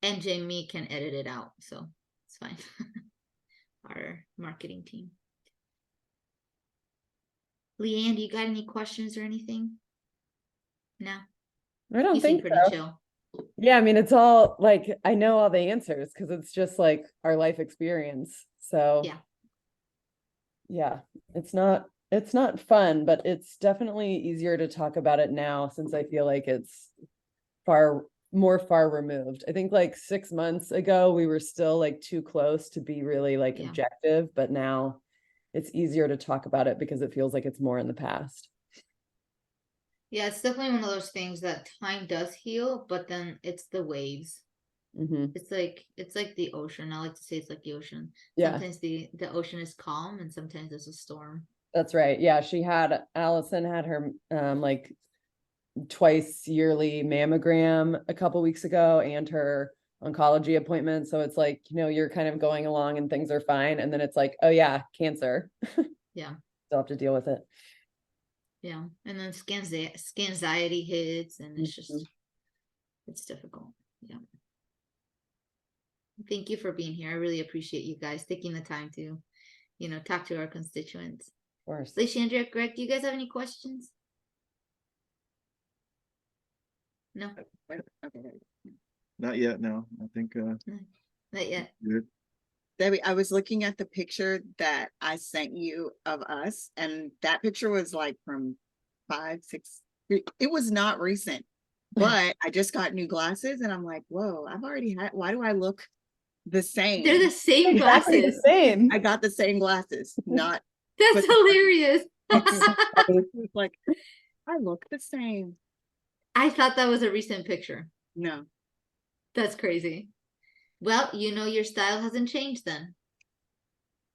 And Jamie can edit it out, so it's fine. Our marketing team. Leanne, do you got any questions or anything? No. I don't You seem think pretty so. chill. Yeah, I mean, it's all like I know all the answers because it's just like our life experience. So Yeah. yeah, it's not fun, but it's definitely easier to talk about it now since I feel like it's far removed. I think like 6 months ago we were still like too close to be really like Yeah. objective, but now it's easier to talk about it because it feels like it's more in the past. Yeah, it's definitely one of those things that time does heal, but then it's the waves. Hmm. It's like the ocean. I like to say it's like the ocean. Yeah, Sometimes the ocean is calm and sometimes there's a storm. that's right. Yeah, Allison had her like twice yearly mammogram a couple weeks ago and her oncology appointment. So it's like, you're kind of going along and things are fine. And then it's like, oh yeah, cancer. Yeah. Still have to deal with it. Yeah. And then skin anxiety hits and it's Mhm. just it's difficult. Yeah. Thank you for being here. I really appreciate you guys taking the time to, talk to our constituents. Of course. Lysandra, Greg, do you guys have any questions? No, Not yet, no. I think not yet. good. Debbie, I was looking at the picture that I sent you of us, and that picture was like from 5, 6. It was not recent, but I just got new glasses, and I'm like, whoa, I've already had. Why do I look the They're the same? same Exactly the glasses. same. I got the same glasses, not. That's hilarious. Like, I look the same. I thought that was a recent picture. No. That's crazy. Well, your style hasn't changed then.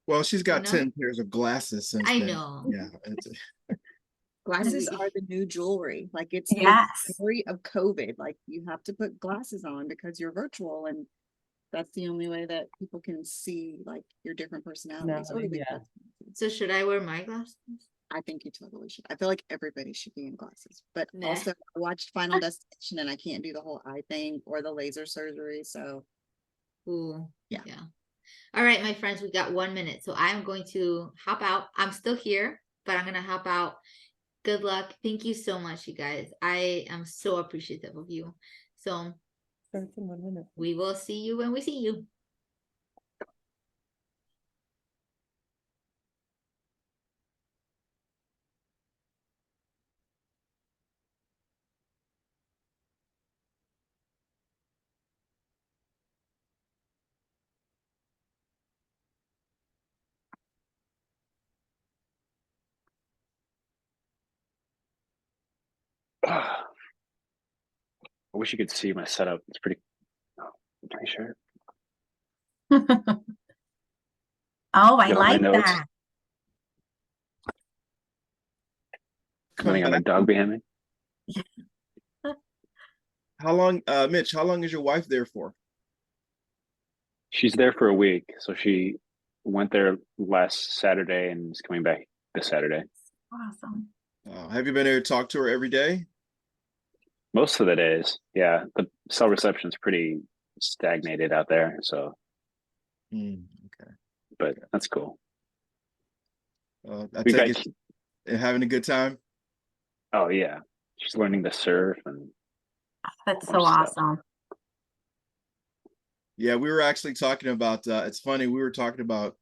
Well, she's got know? 10 pairs of glasses since I then. know. Yeah. Glasses are the new jewelry. Like it's the Yes. story of COVID. Like you have to put glasses on because you're virtual, and that's the only way that people can see like your different personalities. No, yeah. So should I wear my glasses? I think you totally should. I feel like everybody should be in glasses. But Nah. also I watched Final Destination and I can't do the whole eye thing or the laser surgery. So Ooh, yeah. All right, my friends, we got 1 minute. So I'm going to hop out. I'm still here, but I'm going to hop out. Good luck. Thank you so much, you guys. I am so appreciative of you. So Starts in 1 minute. we will see you when we see you. I wish you could see my setup. It's pretty sure. Oh, I Got all my like notes. that. Running on a dog behind me. How long, Mitch, how long is your wife there for? She's there for a week. So she went there last Saturday and is coming back this Saturday. Awesome. Have you been able to talk to her every day? Most of the days. Yeah. The cell reception's pretty stagnated out there. So, Okay. but that's cool. I take it having a good time. Oh yeah. She's learning to surf and That's so awesome. Yeah, we were actually talking about it's funny, we were talking about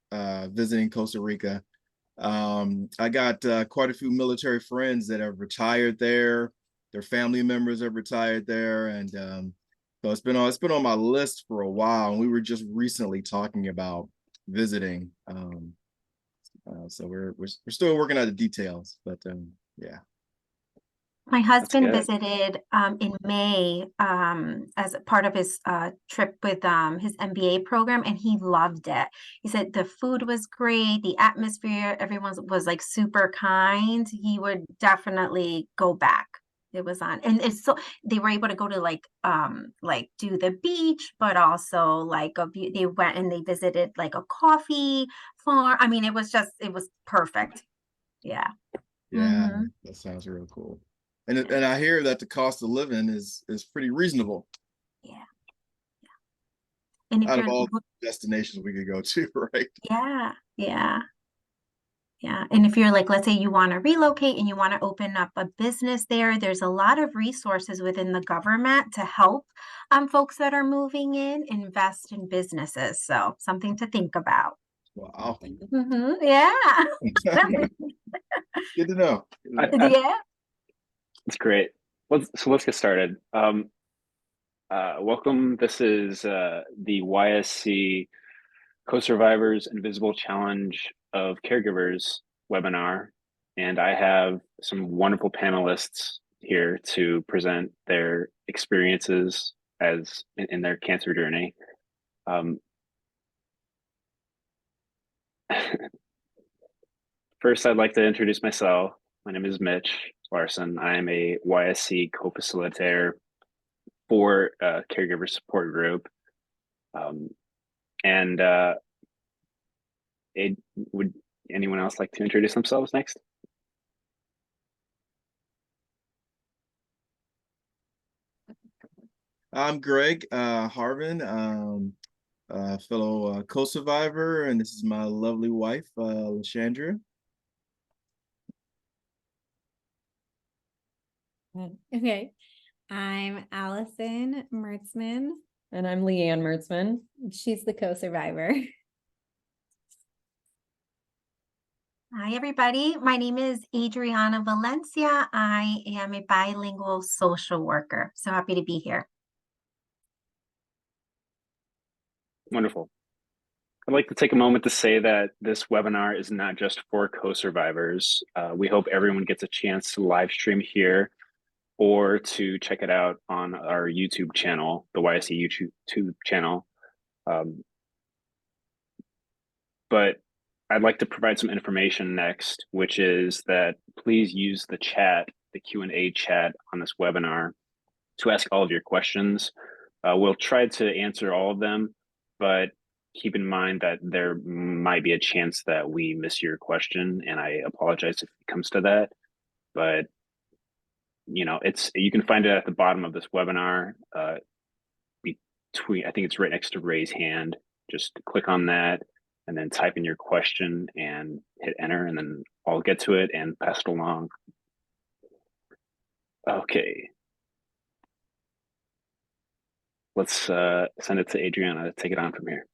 visiting Costa Rica. I got quite a few military friends that have retired there. Their family members have retired there, and so it's been on my list for a while. And we were just recently talking about visiting. So we're still working out the details, but yeah. My husband visited in May as a part of his trip with his MBA program, and he loved it. He said the food was great, the atmosphere, everyone was like super kind. He would definitely go back. It was on, and it's so they were able to go to like do the beach, but also like they went and they visited like a coffee farm. I mean, it was perfect. Yeah. Yeah, that sounds real cool. And I hear that the cost of living is pretty reasonable. Yeah. And if Out of you're, all destinations we could go to, right? yeah, yeah. Yeah. And if you're like, let's say you want to relocate and you want to open up a business there, there's a lot of resources within the government to help folks that are moving in invest in businesses. So something to think about. Wow. Yeah. Good to know. Yeah. It's great. Let's get started. Welcome. This is the YSC Co-Survivors Invisible Challenge of Caregivers webinar, and I have some wonderful panelists here to present their experiences as in their cancer journey. First, I'd like to introduce myself. My name is Mitch Larson. I am a YSC co-facilitator for Caregiver Support Group. Would anyone else like to introduce themselves next? I'm Greg Harvin, fellow co-survivor, and this is my lovely wife, Lashandra. Okay. I'm Allison Mertzman. And I'm Leanne Mertzman. She's the co-survivor. Hi, everybody. My name is Adriana Valencia. I am a bilingual social worker. So happy to be here. Wonderful. I'd like to take a moment to say that this webinar is not just for co-survivors. We hope everyone gets a chance to live stream here or to check it out on our YouTube channel, the YSC YouTube channel. But I'd like to provide some information next, which is that please use the chat, the Q&A chat on this webinar to ask all of your questions. We'll try to answer all of them, but keep in mind that there might be a chance that we miss your question, and I apologize if it comes to that. But you can find it at the bottom of this webinar. I think it's right next to raise hand. Just click on that and then type in your question and hit enter, and then I'll get to it and pass it along. Okay. Let's send it to Adriana to take it on from here.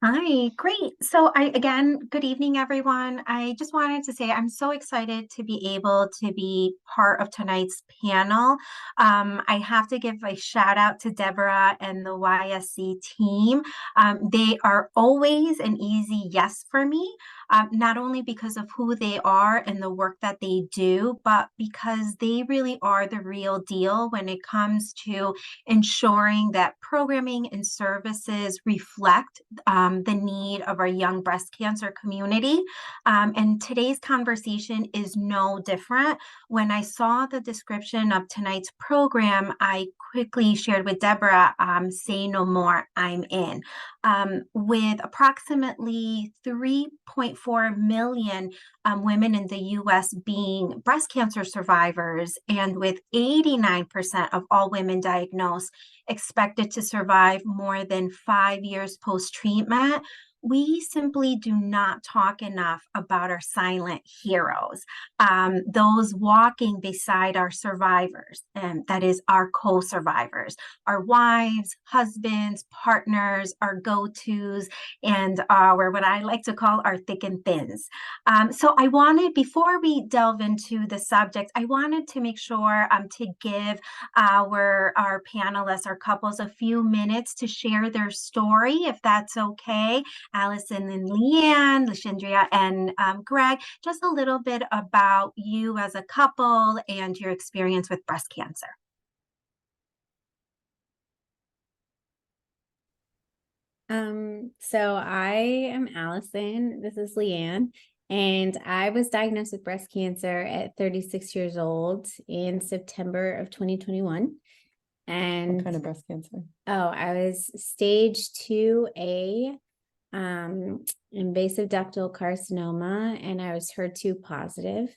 Hi, great. So again, good evening, everyone. I just wanted to say I'm so excited to be able to be part of tonight's panel. I have to give a shout out to Deborah and the YSC team. They are always an easy yes for me, not only because of who they are and the work that they do, but because they really are the real deal when it comes to ensuring that programming and services reflect the need of our young breast cancer community. And today's conversation is no different. When I saw the description of tonight's program, I quickly shared with Deborah, say no more, I'm in. With approximately 3.4 million women in the US being breast cancer survivors, and with 89% of all women diagnosed expected to survive more than 5 years post-treatment, we simply do not talk enough about our silent heroes, those walking beside our survivors, and that is our co-survivors, our wives, husbands, partners, our go-tos, and our what I like to call our thick and thins. So I wanted, before we delve into the subject, I wanted to make sure to give our panelists, our couples, a few minutes to share their story, if that's okay. Allison and Leanne, Lashandra and Greg, just a little bit about you as a couple and your experience with breast cancer. So I am Allison. This is Leanne. And I was diagnosed with breast cancer at 36 years old in September of 2021. And What kind of breast cancer? Oh, I was stage 2A, invasive ductal carcinoma, and I was HER2 positive.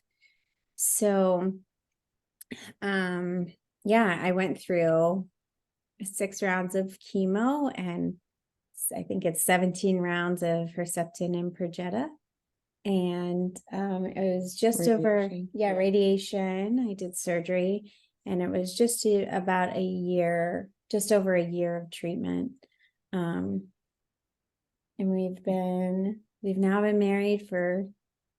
So, yeah, I went through 6 rounds of chemo, and I think it's 17 rounds of Herceptin and Perjeta. And it was just over, radiation. I did surgery, and it was just about a year, just over a year of treatment. And we've now been married for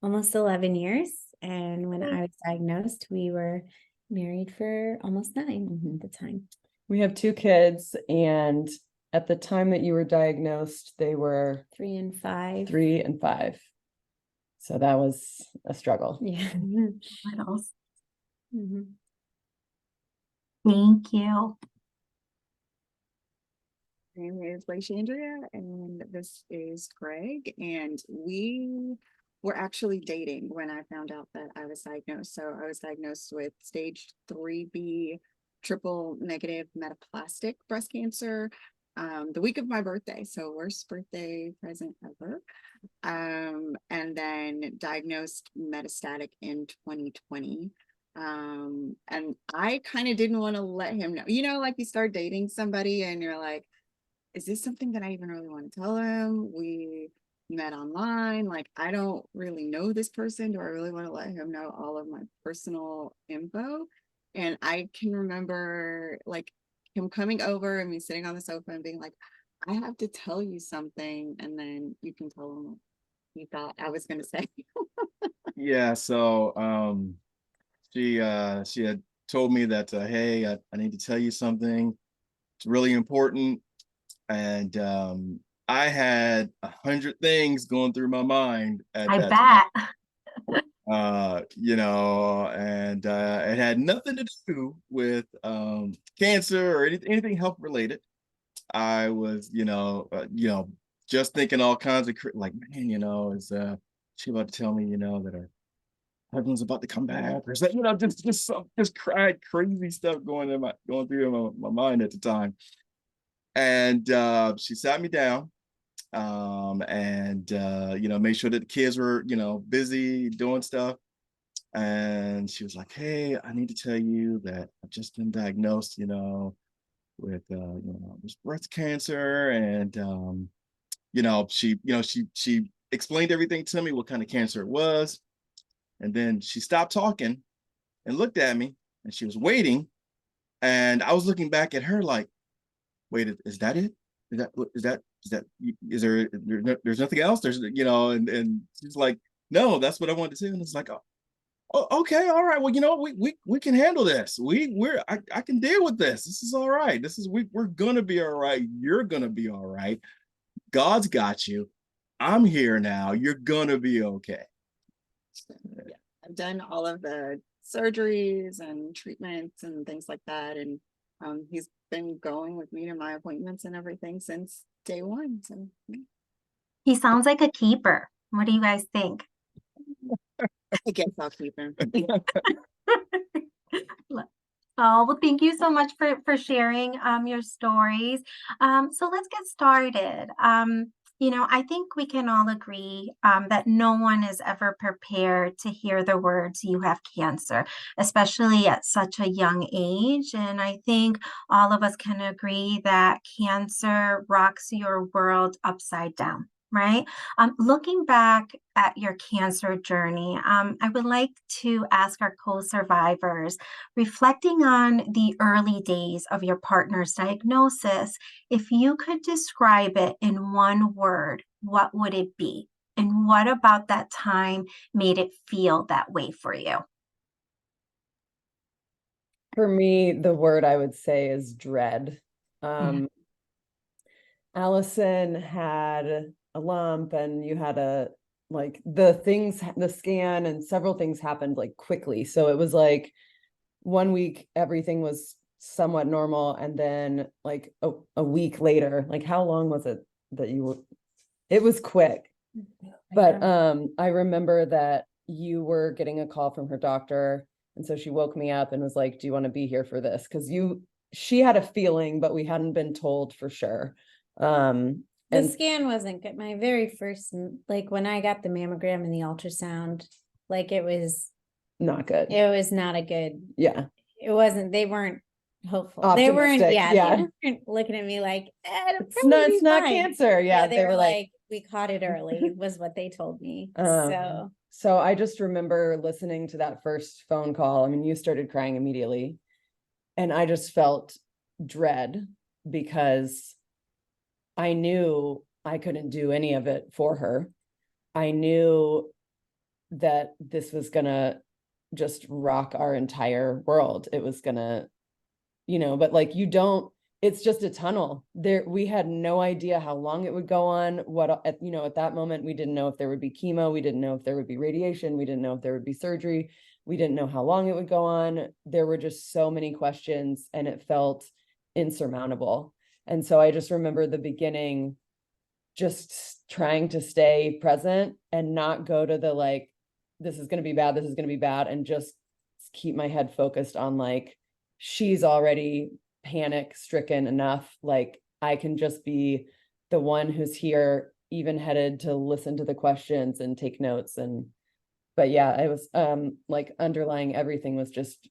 almost 11 years. And when I was diagnosed, we were married for almost 9 at the time. We have 2 kids, and at the time that you were diagnosed, they were 3 and 5. 3 and 5. So that was a struggle. Yeah. What else? Mm-hmm. Thank you. My name is Andrea, and this is Greg, and we were actually dating when I found out that I was diagnosed. So I was diagnosed with stage 3B triple negative metaplastic breast cancer the week of my birthday. So worst birthday present ever. And then diagnosed metastatic in 2020. And I kind of didn't want to let him know, like you start dating somebody and you're like, is this something that I even really want to tell him? We met online. Like, I don't really know this person. Do I really want to let him know all of my personal info? And I can remember like him coming over and me sitting on the sofa and being like, I have to tell you something. And then you can tell him what he thought I was going to say. Yeah, so she had told me that hey, I need to tell you something. It's really important. And I had 100 things going through my mind at I that bet. time. And it had nothing to do with cancer or anything health related. I was, just thinking all kinds of like, man, is she about to tell me, that her husband's about to come back, or something, just cried crazy stuff going through my mind at the time. And she sat me down and made sure that the kids were, busy doing stuff. And she was like, hey, I need to tell you that I've just been diagnosed, with this breast cancer. And she explained everything to me, what kind of cancer it was. And then she stopped talking and looked at me, and she was waiting. And I was looking back at her like, wait, is that it? There's nothing else? And she's like, no, that's what I wanted to say. And it's like, oh, okay, all right. Well, we can handle this. I can deal with this. This is all right. We're gonna be all right. You're gonna be all right. God's got you. I'm here now. You're gonna be okay. Yeah, I've done all of the surgeries and treatments and things like that. And he's been going with me to my appointments and everything since day one. So He sounds like a keeper. What do you guys think? I guess I'll keep him. Oh, well, thank you so much for sharing your stories. So let's get started. I think we can all agree that no one is ever prepared to hear the words "you have cancer," especially at such a young age. And I think all of us can agree that cancer rocks your world upside down. Right? Looking back at your cancer journey, I would like to ask our co-survivors, reflecting on the early days of your partner's diagnosis, if you could describe it in one word, what would it be? And what about that time made it feel that way for you? For me, the word I would say is dread. Allison had a lump, and you had the scan and several things happened like quickly. So it was like 1 week, everything was somewhat normal. And then like a week later, like how long was it that it was quick. But I remember that you were getting a call from her doctor. And so she woke me up and was like, do you want to be here for this? Because she had a feeling, but we hadn't been told for sure. The scan wasn't good. My very first, like when I got the mammogram and the ultrasound, like it was not good. It was not a good. Yeah. It wasn't. They weren't hopeful. They weren't, Optimistic, yeah, yeah. they weren't looking at me like, it'll It's not, probably it's be not fine. cancer. Yeah, they were like, we caught it early, was what they told me. So I just remember listening to that first phone call. I mean, you started crying immediately, and I just felt dread because I knew I couldn't do any of it for her. I knew that this was gonna just rock our entire world. It was gonna, but like it's just a tunnel. We had no idea how long it would go on. At that moment, we didn't know if there would be chemo, we didn't know if there would be radiation, we didn't know if there would be surgery, we didn't know how long it would go on. There were just so many questions, and it felt insurmountable. And so I just remember the beginning, just trying to stay present and not go to the like, this is going to be bad, this is going to be bad, and just keep my head focused on like, she's already panic stricken enough. Like, I can just be the one who's here, even headed to listen to the questions and take notes. But yeah, it was like underlying everything was just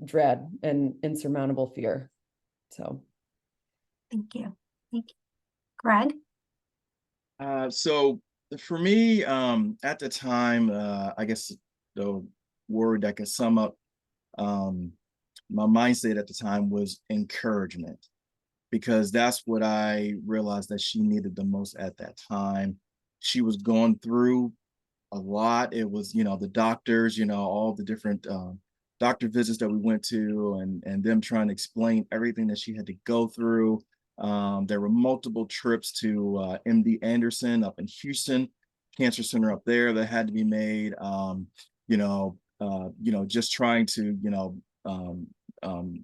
dread and insurmountable fear. So Thank you. Greg? So for me, at the time, I guess the word that could sum up my mindset at the time was encouragement, because that's what I realized that she needed the most at that time. She was going through a lot. It was, the doctors, all the different doctor visits that we went to, and them trying to explain everything that she had to go through. There were multiple trips to MD Anderson up in Houston, cancer center up there that had to be made. Just trying to,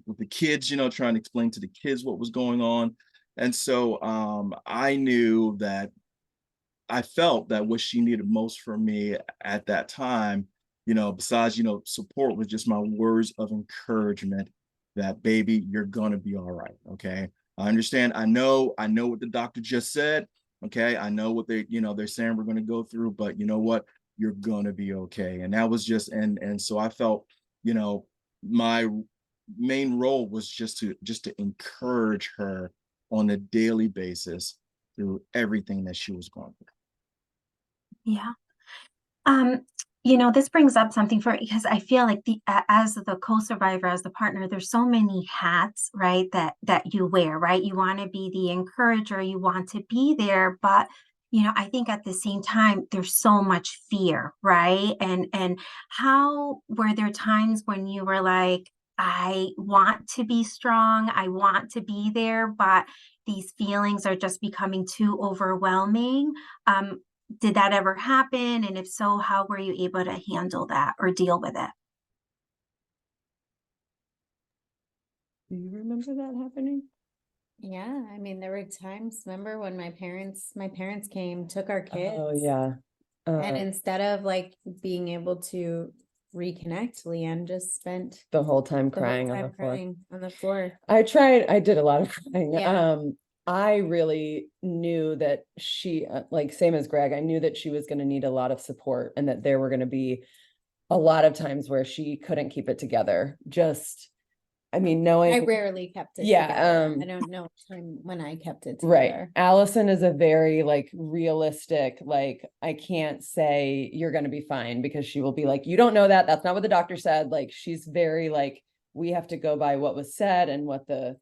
with the kids, trying to explain to the kids what was going on. And so I felt that what she needed most from me at that time, besides, support, was just my words of encouragement that, baby, you're going to be all right. Okay. I understand. I know what the doctor just said. Okay. I know what they're saying we're going to go through, but you know what? You're going to be okay. And that was just, and so I felt, my main role was just to encourage her on a daily basis through everything that she was going through. Yeah. This brings up something because I feel like as the co-survivor, as the partner, there's so many hats, right, that you wear, right? You want to be the encourager, you want to be there, but I think at the same time there's so much fear, right? And how were there times when you were like, I want to be strong, I want to be there, but these feelings are just becoming too overwhelming? Did that ever happen? And if so, how were you able to handle that or deal with it? do you remember that happening? Yeah, I mean, there were times, remember when my parents came, took our kids. Oh yeah. And instead of like being able to reconnect, Leanne just spent the whole time the whole crying time on the floor. crying on the floor. I did a lot of crying. Yeah. I really knew that she, like same as Greg, I knew that she was going to need a lot of support, and that there were going to be a lot of times where she couldn't keep it together. Knowing I rarely kept it yeah, together. I don't know time when I kept it right. together. Allison is a very like realistic, like, I can't say you're going to be fine, because she will be like, you don't know that. That's not what the doctor said. Like, she's very like, we have to go by what was said and what the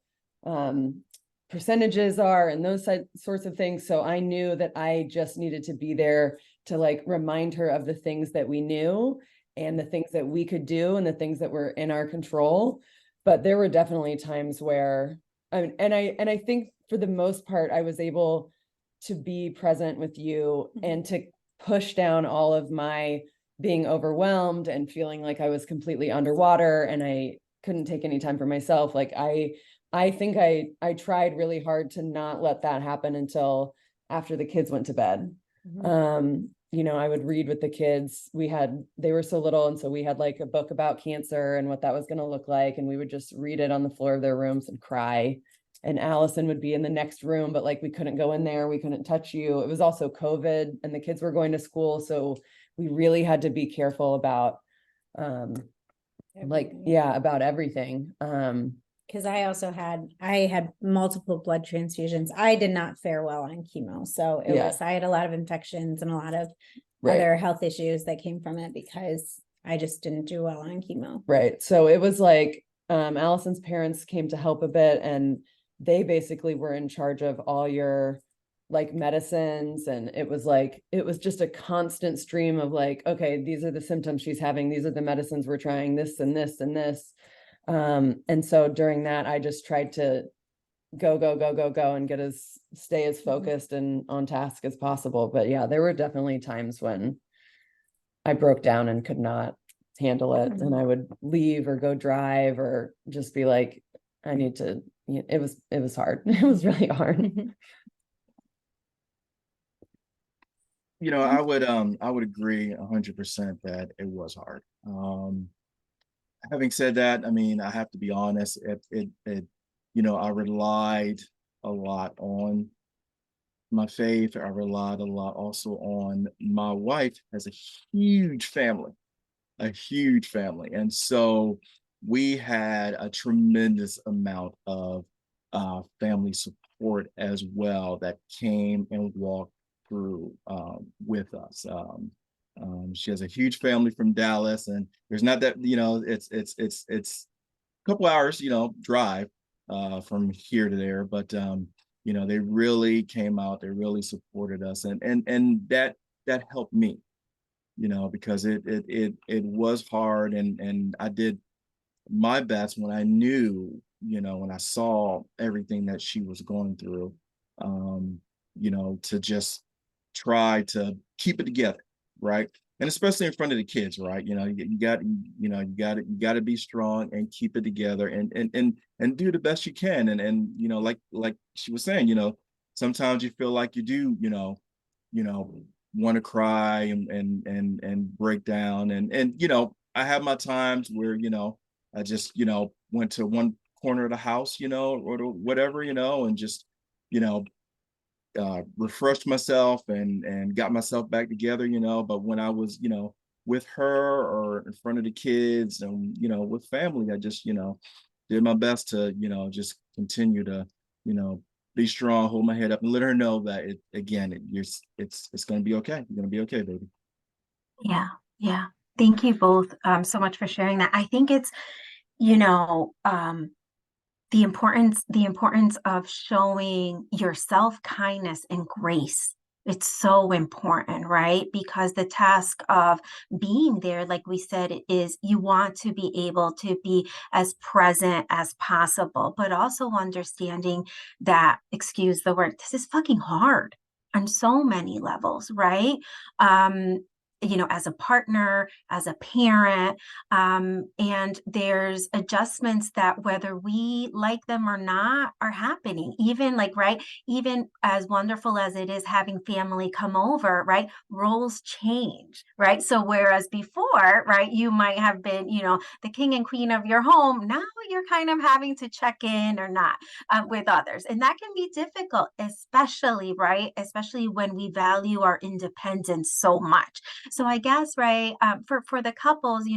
percentages are and those sorts of things. So I knew that I just needed to be there to like remind her of the things that we knew and the things that we could do and the things that were in our control. But there were definitely times where, I think for the most part, I was able to be present with you and to push down all of my being overwhelmed and feeling like I was completely underwater and I couldn't take any time for myself. Like, I think I tried really hard to not let that happen until after the kids went to bed. I would read with the kids. They were so little. And so we had like a book about cancer and what that was going to look like. And we would just read it on the floor of their rooms and cry. And Allison would be in the next room, but like, we couldn't go in there. We couldn't touch you. It was also COVID and the kids were going to school. So we really had to be careful about, about everything. because I had multiple blood transfusions. I did not fare well on chemo. So I had a lot of infections and a lot of other health issues that came from it because I just didn't do well on chemo. Right. So it was like, Allison's parents came to help a bit, and they basically were in charge of all your like medicines. And it was just a constant stream of like, okay, these are the symptoms she's having. These are the medicines we're trying, this and this and this. And so during that, I just tried to go and stay as focused and on task as possible. But yeah, there were definitely times when I broke down and could not handle it. And I would leave or go drive or just be like, I need to, it was hard. It was really hard. I would agree 100% that it was hard. Having said that, I mean, I have to be honest. I relied a lot on my faith. I relied a lot also on my wife has a huge family, and so we had a tremendous amount of family support as well that came and walked through with us. She has a huge family from Dallas, and there's not that it's a couple hours drive from here to there, but they really came out, they really supported us, and that helped me, because it was hard, and I did my best when I knew, when I saw everything that she was going through, to just try to keep it together, right? And especially in front of the kids, right? You got to be strong and keep it together, and do the best you can, and like she was saying, sometimes you feel like you do, want to cry and break down, and I have my times where I just went to one corner of the house, or whatever, and just you know refreshed myself and got myself back together, but when I was with her or in front of the kids and with family, I just did my best to just continue to be strong, hold my head up, and let her know that it's going to be okay. You're going to be okay, baby. Yeah, yeah. Thank you both so much for sharing that. I think it's, you know, the importance of showing yourself kindness and grace. It's so important, right? Because the task of being there, like we said, is you want to be able to be as present as possible, but also understanding that, excuse the word, this is fucking hard on so many levels, right? Um, as a partner, as a parent, and there's adjustments that whether we like them or not are happening, even like, right, even as wonderful as it is having family come over, right, roles change, right? So whereas before, right, you might have been the king and queen of your home, now you're kind of having to check in or not with others, and that can be difficult, especially when we value our independence so much. So I guess, right, for the couples,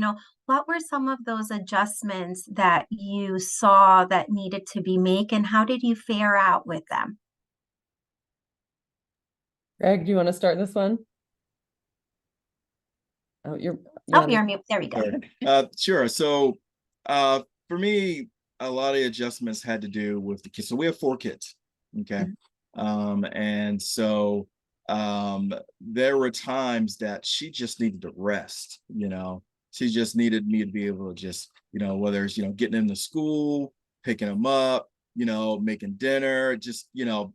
what were some of those adjustments that you saw that needed to be made, and how did you fare out with them? Greg, do you want to start this one? Oh, you're on mute. There we go. Sure. So for me, a lot of the adjustments had to do with the kids. So we have 4 kids. Okay. And so there were times that she just needed to rest, she just needed me to be able to just, whether it's, getting them to school, picking them up, making dinner, just,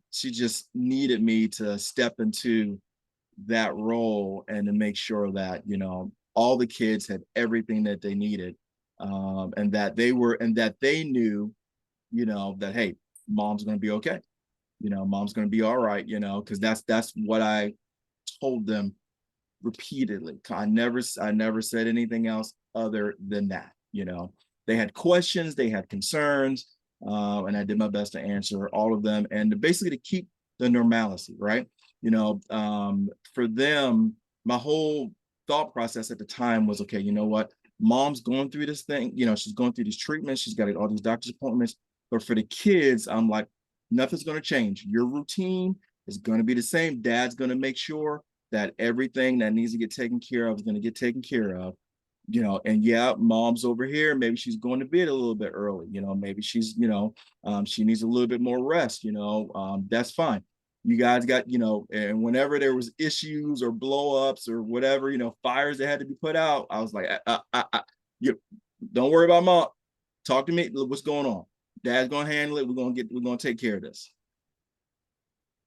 she just needed me to step into that role and to make sure that, all the kids had everything that they needed. And that they knew, that, hey, mom's going to be okay. Mom's going to be all right, because that's what I told them repeatedly. I never said anything else other than that. They had questions, they had concerns, and I did my best to answer all of them, and basically to keep the normalcy, right? For them, my whole thought process at the time was, okay, you know what? mom's going through this thing, you know, she's going through these treatments, she's got all these doctor's appointments. But for the kids, I'm like, nothing's going to change. Your routine is going to be the same. Dad's going to make sure that everything that needs to get taken care of is going to get taken care of. You know, and yeah, mom's over here, maybe she's going to bed a little bit early, you know, maybe she's, you know, she needs a little bit more rest, you know, that's fine. You guys got, you know, and whenever there was issues or blow-ups or whatever, you know, fires that had to be put out, I was like, you don't worry about mom, talk to me, what's going on? Dad's gonna handle it, we're gonna take care of this.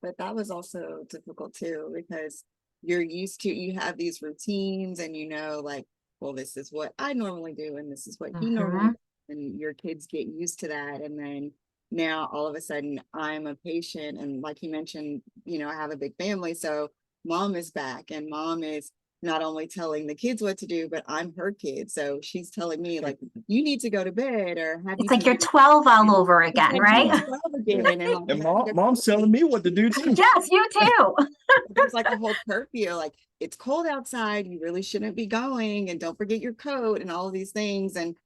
But that was also difficult too, because you're used to, you have these routines and you know, like, well, this is what I normally do and this is what he normally does, and your kids get used to that. And then now all of a sudden I'm a patient, and like you mentioned, you know, I have a big family, so mom is back, and mom is not only telling the kids what to do, but I'm her kid, so she's telling me like, you need to go to bed, or have It's you like you're 12 all over again, right? And mom's telling me what to do too. Yes, you too. There's like a whole curfew, like, it's cold outside, you really shouldn't be going, and don't forget your coat, and all of these things. And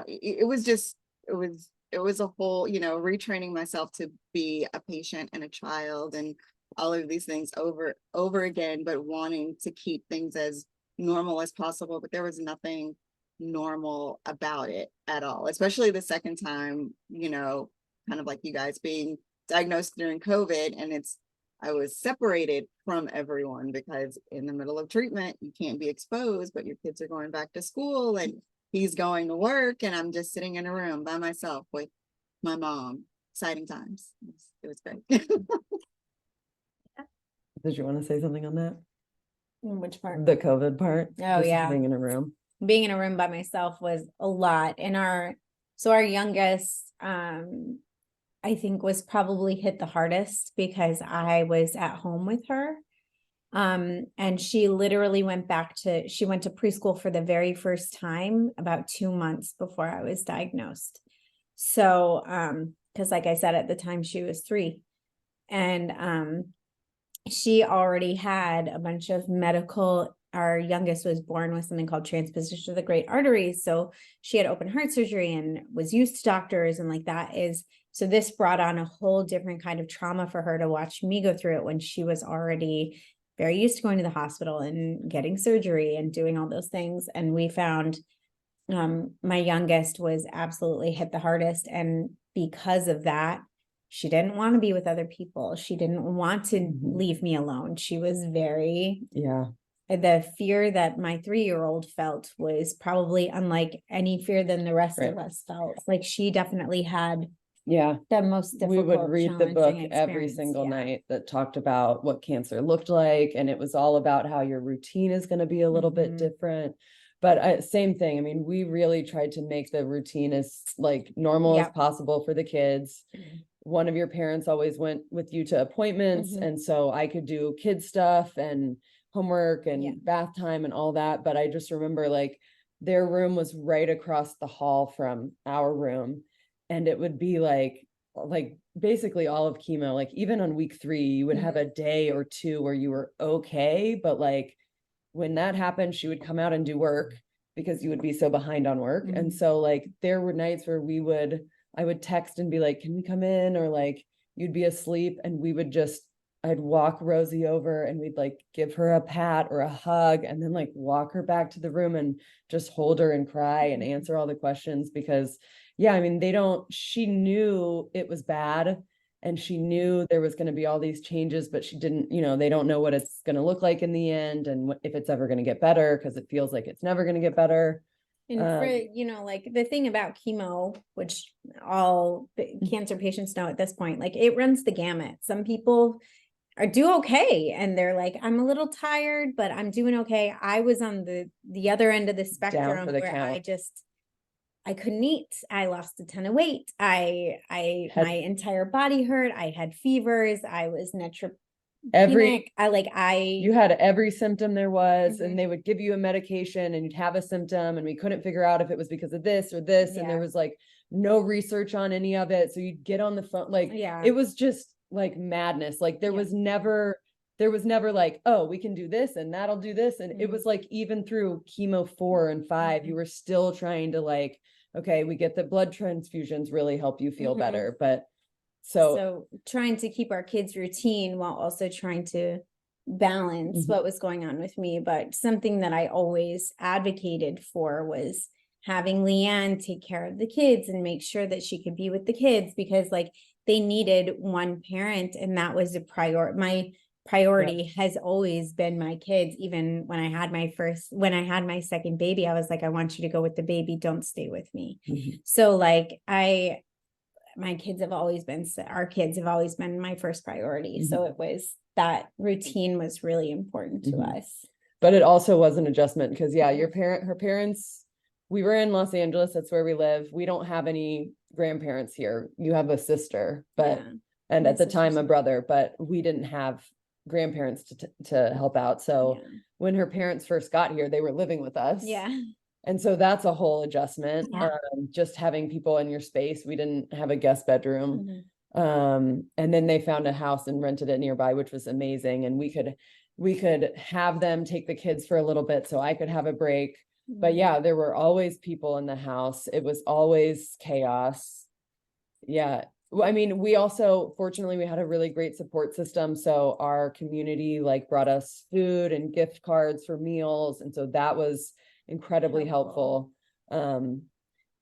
it was just, it was a whole, you know, retraining myself to be a patient and a child and all of these things over again, but wanting to keep things as normal as possible. But there was nothing normal about it at all, especially the second time, you know, kind of like you guys being diagnosed during COVID. And I was separated from everyone because in the middle of treatment, you can't be exposed, but your kids are going back to school and he's going to work, and I'm just sitting in a room by myself with my mom. Exciting times. It was great. Did you want to say something on that? Which part? The COVID part? Oh, Just yeah. Being in a room. Being in a room by myself was a lot. And our youngest, I think was probably hit the hardest because I was at home with her. And she literally went she went to preschool for the very first time about 2 months before I was diagnosed. So, because like I said, at the time she was 3, and she already had a bunch of medical. Our youngest was born with something called transposition of the great arteries. So she had open heart surgery and was used to doctors, and like that is, so this brought on a whole different kind of trauma for her to watch me go through it when she was already very used to going to the hospital and getting surgery and doing all those things. And we found my youngest was absolutely hit the hardest. And because of that, she didn't want to be with other people. She didn't want to leave me alone. She was very, the fear that my 3-year-old felt was probably unlike any fear than the rest of us felt. Like she definitely had the most difficult, we would read the book every experience. single night that talked about what cancer looked like, and it was all about how your routine is going to be a little bit different. But same thing. I mean, we really tried to make the routine as like normal as possible for the kids. One of your parents always went with you to appointments, and so I could do kid stuff and homework and bath time and all that. But I just remember like their room was right across the hall from our room. And it would be like basically all of chemo, like even on week 3, you would have a day or 2 where you were okay. But like when that happened, she would come out and do work because you would be so behind on work. And so like there were nights where I would text and be like, can we come in? Or like you'd be asleep and I'd walk Rosie over and we'd like give her a pat or a hug and then like walk her back to the room and just hold her and cry and answer all the questions because I mean, she knew it was bad and she knew there was going to be all these changes, but she didn't, they don't know what it's going to look like in the end and if it's ever going to get better because it feels like it's never going to get better. And for, like the thing about chemo, which all cancer patients know at this point, like it runs the gamut. Some people do okay and they're like, I'm a little tired, but I'm doing okay. I was on the other end of the spectrum where I couldn't eat. I lost a ton of weight. My entire body hurt. I had fevers. I was neutropenic. You had every symptom there was, and they would give you a medication and you'd have a symptom and we couldn't figure out if it was because of this or this. And there was like no research on any of it. So you'd get on the phone. It was just like madness. Like there there was never like, oh, we can do this and that'll do this. And it Mhm. was like, even through chemo 4 and 5, you were still trying to like, okay, we get the blood transfusions really help you feel Mhm. better. But so So trying to keep our kids' routine while also trying to balance Mhm. what was going on with me. But something that I always advocated for was having Leanne take care of the kids and make sure that she could be with the kids, because like they needed one parent, and that was a my priority has always been my kids. Even when I had my second baby, I was like, I want you to go with the baby, don't stay with me. Mhm. So like our kids have always been my first priority. So it was, that routine was really important to Mhm. us. but it also was an adjustment because her parents, we were in Los Angeles, that's where we live. We don't have any grandparents here. You have a sister, but Yeah. and My at the time a sister's- brother, but we didn't have grandparents to help out. So Yeah. when her parents first got here, they were living with us. Yeah. And so that's a whole adjustment. Yeah. Just having people in your space. We didn't have a guest bedroom. Mhm. And then they found a house and rented it nearby, which was amazing. And we could have them take the kids for a little bit so I could have a break. But yeah, there were always people in the house. It was always chaos. Yeah. Well, I mean, we also, fortunately, we had a really great support system. So our community like brought us food and gift cards for meals. And so that was incredibly helpful.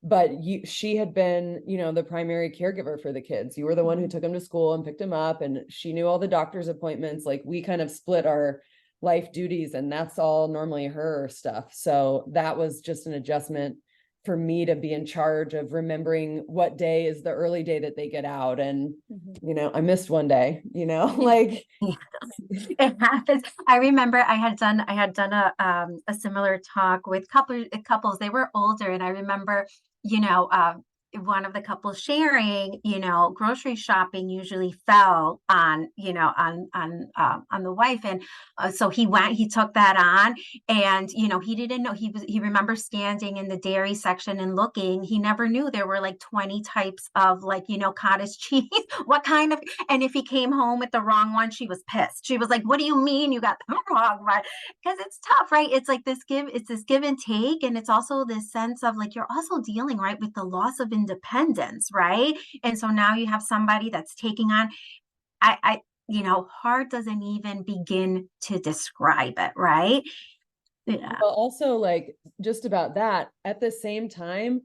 But she had been, the primary caregiver for the kids. You were the one who took them to school and picked them up, and she knew all the doctor's appointments. Like we kind of split our life duties, and that's all normally her stuff. So that was just an adjustment for me to be in charge of remembering what day is the early day that they get out. And, I missed one day, like. It happens. I remember I had done a similar talk with couples. They were older, and I remember, one of the couples sharing, grocery shopping usually fell on, on the wife. And so he took that on, and, he didn't know, he remembers standing in the dairy section and looking. He never knew there were like 20 types of like, cottage cheese, what kind of, and if he came home with the wrong one, she was pissed. She was like, what do you mean you got the wrong one? Because it's tough, right? It's like this give and take. And it's also this sense of like, you're also dealing, right, with the loss of independence, right? And so now you have somebody that's taking on, hard doesn't even begin to describe it, right? Yeah. Well, also like just about that at the same time,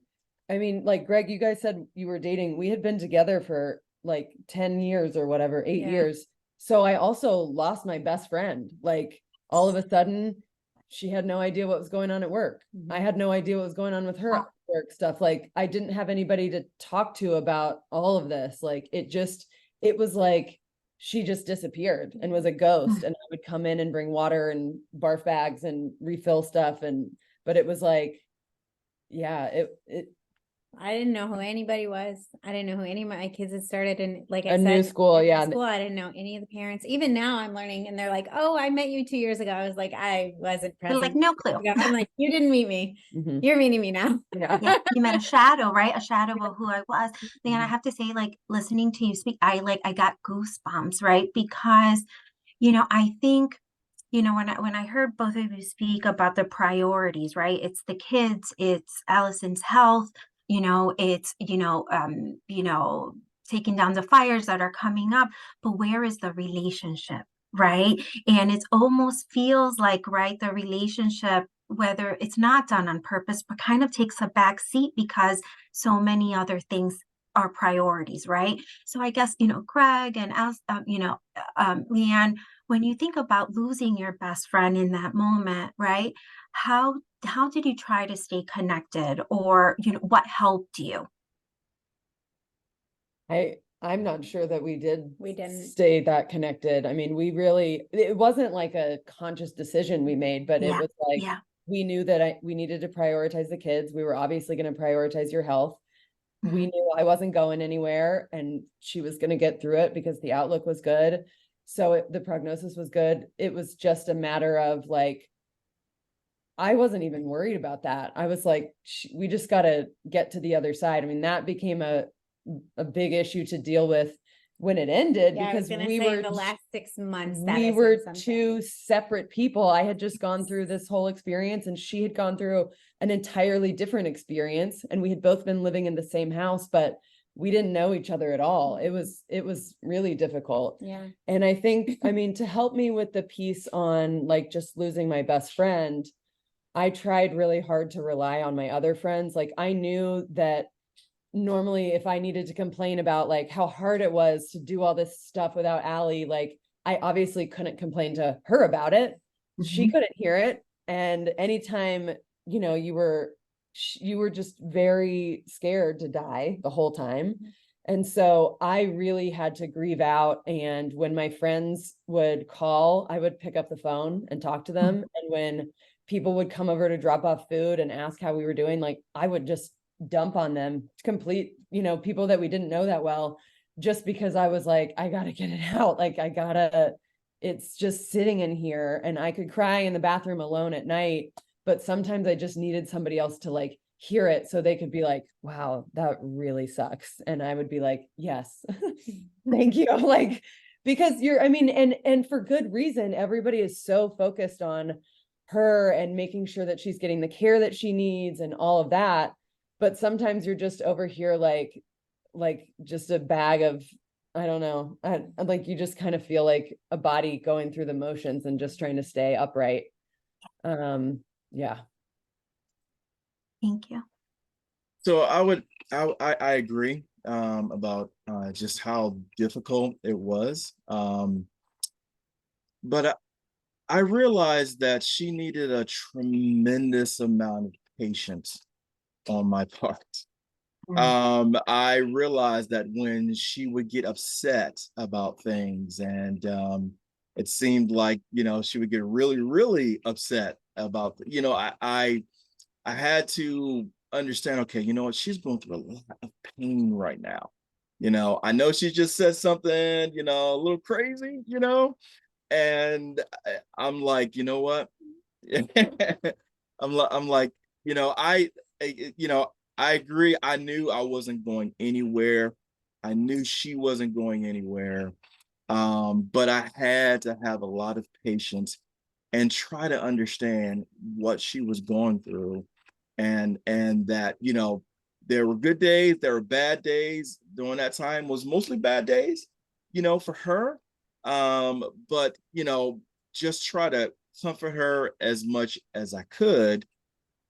I mean, like Greg, you guys said you were dating. We had been together for like 10 years or whatever, 8 years. So I also lost my best friend. Like all of a sudden she had no idea what was going on at work. I had no idea what was going on with her work stuff. Like I didn't have anybody to talk to about all of this. Like it was like she just disappeared and was a ghost. And I would come in and bring water and barf bags and refill stuff. But it was like, yeah, I didn't know who anybody was. I didn't know who any of my kids had started in, like I a said, new school. at Yeah. school. I didn't know any of the parents. Even now I'm learning, and they're like, oh, I met you 2 years ago. I was like, I wasn't They're like, present. no clue. I'm like, you didn't meet me. Mhm. You're meeting me now. Yeah. You met a shadow, right? A shadow of who I was. And I have to say, like, listening to you speak, I got goosebumps, right? Because, I think, when I heard both of you speak about the priorities, right? It's the kids, it's Allison's health, it's, taking down the fires that are coming up, but where is the relationship, right? And it almost feels like, right, the relationship, whether it's not done on purpose, but kind of takes a back seat because so many other things are priorities, right? So I guess, Greg and Leanne, when you think about losing your best friend in that moment, right? How did you try to stay connected, or what helped you? I'm not sure that we didn't. stay that connected. I mean, it wasn't like a conscious decision we made, but it Yeah, was like, yeah. we knew that we needed to prioritize the kids. We were obviously going to prioritize your health. We knew I wasn't going anywhere and she was going to get through it because the outlook was good. So the prognosis was good. It was just a matter of like, I wasn't even worried about that. I was like, we just got to get to the other side. I mean, that became a big issue to deal with when it ended, Yeah, I was because gonna we say were the last 6 months that we has were been something. two separate people. I had just gone through this whole experience, and she had gone through an entirely different experience, and we had both been living in the same house, but we didn't know each other at all. It was really difficult. Yeah. And I think, I mean, to help me with the piece on like just losing my best friend, I tried really hard to rely on my other friends. Like, I knew that normally if I needed to complain about like how hard it was to do all this stuff without Allie, like I obviously couldn't complain to her about it. She couldn't hear it. And anytime, you know, you were just very scared to die the whole time. And so I really had to grieve out. And when my friends would call, I would pick up the phone and talk to them. And when people would come over to drop off food and ask how we were doing, like I would just dump on them, complete, you know, people that we didn't know that well, just because I was like, I gotta get it out. Like it's just sitting in here, and I could cry in the bathroom alone at night, but sometimes I just needed somebody else to like hear it so they could be like, wow, that really sucks. And I would be like, yes, thank you. Like, because I mean, and for good reason, everybody is so focused on her and making sure that she's getting the care that she needs and all of that. But sometimes you're just over here like just a bag of, I don't know, like you just kind of feel like a body going through the motions and just trying to stay upright. Yeah. Thank you. So I agree about just how difficult it was. But I realized that she needed a tremendous amount of patience on my part. I realized that when she would get upset about things, and it seemed like, you know, she would get really, really upset about, you know, I had to understand, okay, you know what, she's going through a lot of pain right now. You know, I know she just said something, you know, a little crazy, you know, and I'm like, you know what? I'm like, you know, you know, I agree. I knew I wasn't going anywhere. I knew she wasn't going anywhere. But I had to have a lot of patience and try to understand what she was going through, and that, you know, there were good days, there were bad days. During that time was mostly bad days, you know, for her. But you know, just try to comfort her as much as I could.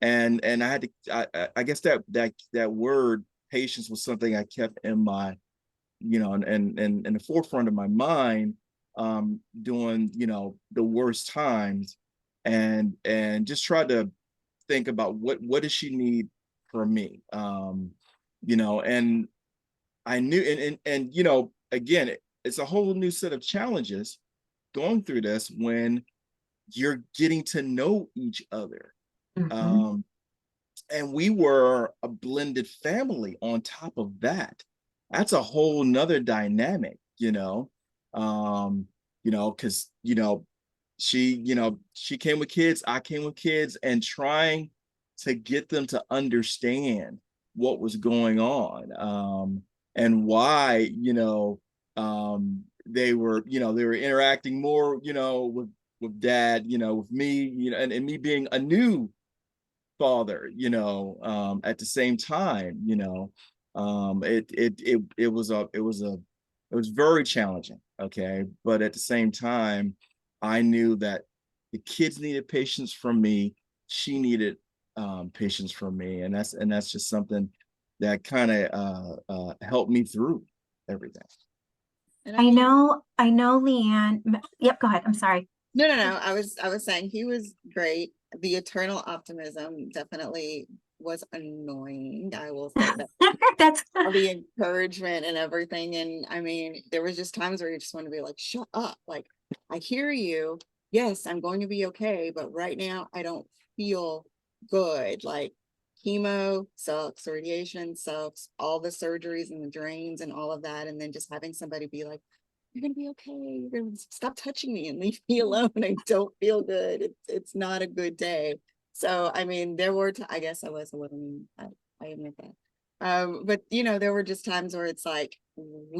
And I had to, I guess that word patience was something I kept in my, you know, and in the forefront of my mind, during, you know, the worst times, and just try to think about what does she need from me. You know, and I knew, and you know, again, it's a whole new set of challenges going through this when you're getting to know each other. Um, and we were a blended family on top of that. That's a whole nother dynamic, you know. You know, because, you know, she came with kids, I came with kids, and trying to get them to understand what was going on, and why, you know, they were, you know, they were interacting more, you know, with dad, you know, with me, you know, and me being a new father, you know, at the same time, you know, it was very challenging. Okay. But at the same time, I knew that the kids needed patience from me. She needed patience from me. And that's just something that kind of helped me through everything. And I know, Leanne. Yep, go ahead. I'm sorry. No. I was saying he was great. The eternal optimism definitely was annoying. I will say that. That's All the encouragement and everything. And I mean, there was just times where you just want to be like, shut up. Like, I hear you. Yes, I'm going to be okay. But right now, I don't feel good. Like, chemo sucks, radiation sucks, all the surgeries and the drains and all of that. And then just having somebody be like, you're gonna be okay. You're gonna stop touching me and leave me alone. I don't feel good. It's not a good day. So I mean, there were I guess I was a little mean. I admit that. But you know, there were just times where it's like,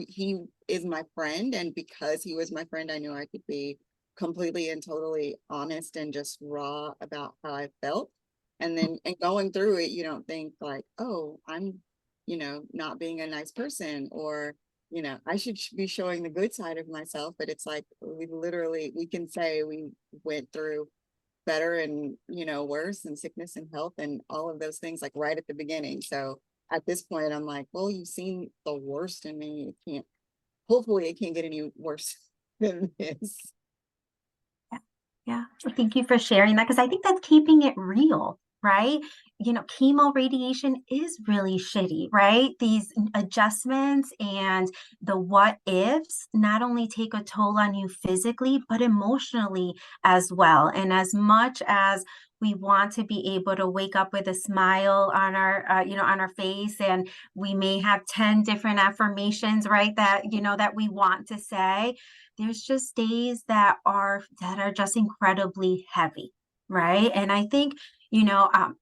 he is my friend, and because he was my friend, I knew I could be completely and totally honest and just raw about how I felt. And then and going through it, you don't think like, oh, I'm, not being a nice person, or, I should be showing the good side of myself. But it's like we can say we went through better and, worse, and sickness and health and all of those things, like right at the beginning. So at this point, I'm like, well, you've seen the worst in me. Hopefully it can't get any worse than this. Yeah, so thank you for sharing that, because I think that's keeping it real, right? Chemo radiation is really shitty, right? These adjustments and the what ifs not only take a toll on you physically, but emotionally as well. And as much as we want to be able to wake up with a smile on our face, and we may have 10 different affirmations, right? That we want to say, there's just days that are just incredibly heavy, right? And I think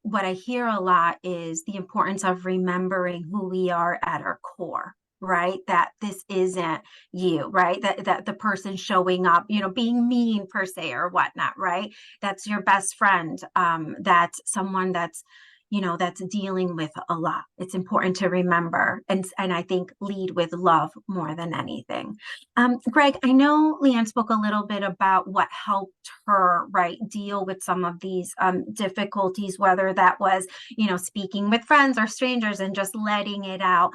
what I hear a lot is the importance of remembering who we are at our core, right? That this isn't you, right? That the person showing up, being mean per se or whatnot, right? That's your best friend. That's someone that's dealing with a lot. It's important to remember, and I think lead with love more than anything. Greg, I know Leanne spoke a little bit about what helped her, right, deal with some of these difficulties, whether that was, speaking with friends or strangers and just letting it out.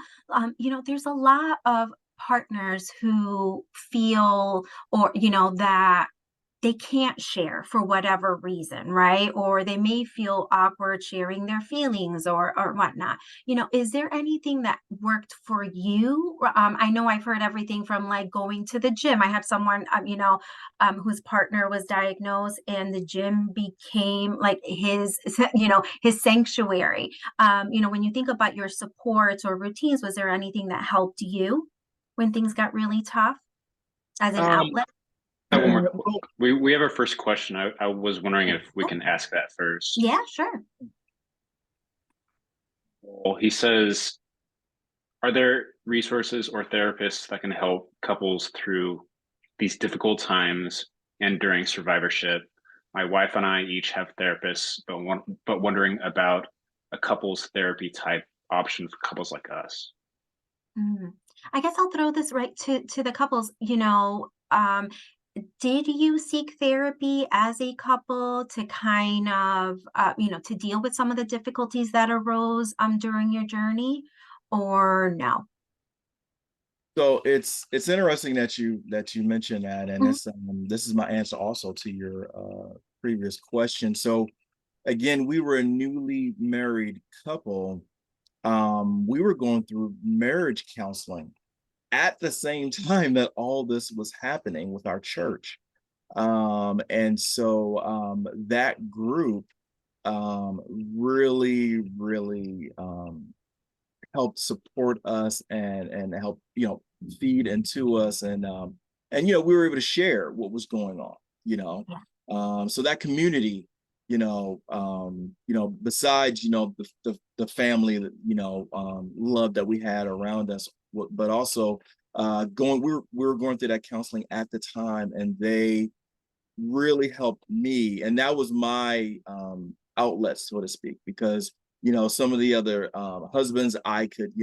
There's a lot of partners who feel, or, that they can't share for whatever reason, right? Or they may feel awkward sharing their feelings or whatnot. Is there anything that worked for you? I know I've heard everything from like going to the gym. I had someone, whose partner was diagnosed, and the gym became like his sanctuary. When you think about your supports or routines, was there anything that helped you when things got really tough as an outlet? I have one more. We have our first question. I was wondering if we can ask that first. Yeah, sure. Well, he says, are there resources or therapists that can help couples through these difficult times and during survivorship? My wife and I each have therapists, but wondering about a couples therapy type option for couples like us. I guess I'll throw this right to the couples. Did you seek therapy as a couple to kind of, to deal with some of the difficulties that arose during your journey, or no? So it's interesting that you mentioned that, and Mhm. this is my answer also to your previous question. So again, we were a newly married couple. We were going through marriage counseling at the same time that all this was happening with our church. And so that group really, really helped support us and help, feed into us, and we were able to share what was going on, so that community, besides, the family that, love that we had around us, but also we were going through that counseling at the time, and they really helped me, and that was my outlet, so to speak, because some of the other husbands, I could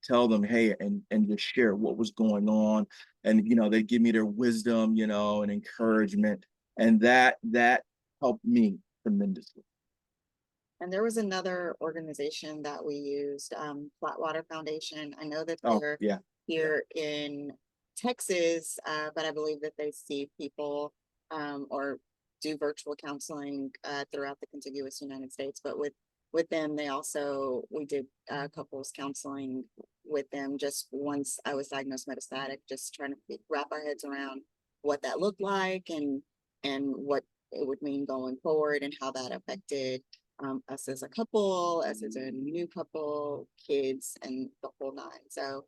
tell them, hey, and just share what was going on, and they give me their wisdom, and encouragement, and that helped me tremendously. And there was another organization that we used, Flatwater Foundation. I know that Oh, they're yeah. here in Texas, but I believe that they see people or do virtual counseling throughout the contiguous United States. But with them, we did couples counseling with them just once I was diagnosed metastatic, just trying to wrap our heads around what that looked like, and what it would mean going forward, and how that affected us as a couple, us as a new couple, kids, and the whole nine. So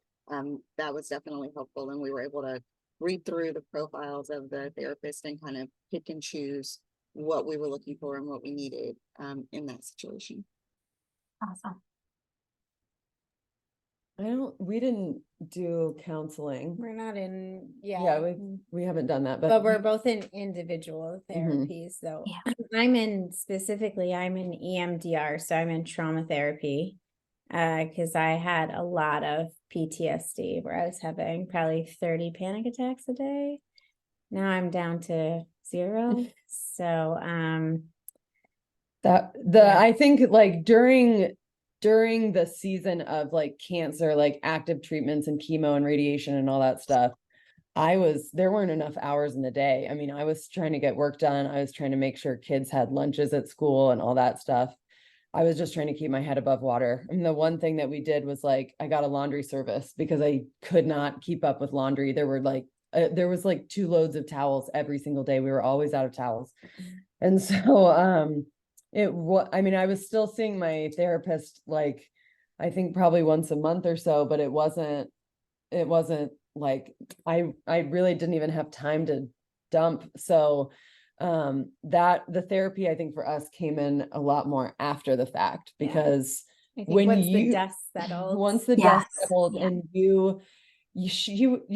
that was definitely helpful, and we were able to read through the profiles of the therapist and kind of pick and choose what we were looking for and what we needed in that situation. Awesome. we didn't do counseling. We're not in, Yeah, we haven't done that, but we're both in individual therapies though. Yeah. I'm in EMDR, so I'm in trauma therapy. Because I had a lot of PTSD where I was having probably 30 panic attacks a day. Now I'm down to 0. So I think like during the season of like cancer, like active treatments and chemo and radiation and all that stuff, there weren't enough hours in the day. I mean, I was trying to get work done. I was trying to make sure kids had lunches at school and all that stuff. I was just trying to keep my head above water. And the one thing that we did was like, I got a laundry service because I could not keep up with laundry. There was like 2 loads of towels every single day. We were always out of towels. And so, I mean, I was still seeing my therapist, like, I think probably once a month or so, but it wasn't like, I really didn't even have time to dump. So, that the therapy, I think for us came in a lot more after the fact, because I think when once the you, dust settled, once the Yes, dust settled yeah. and you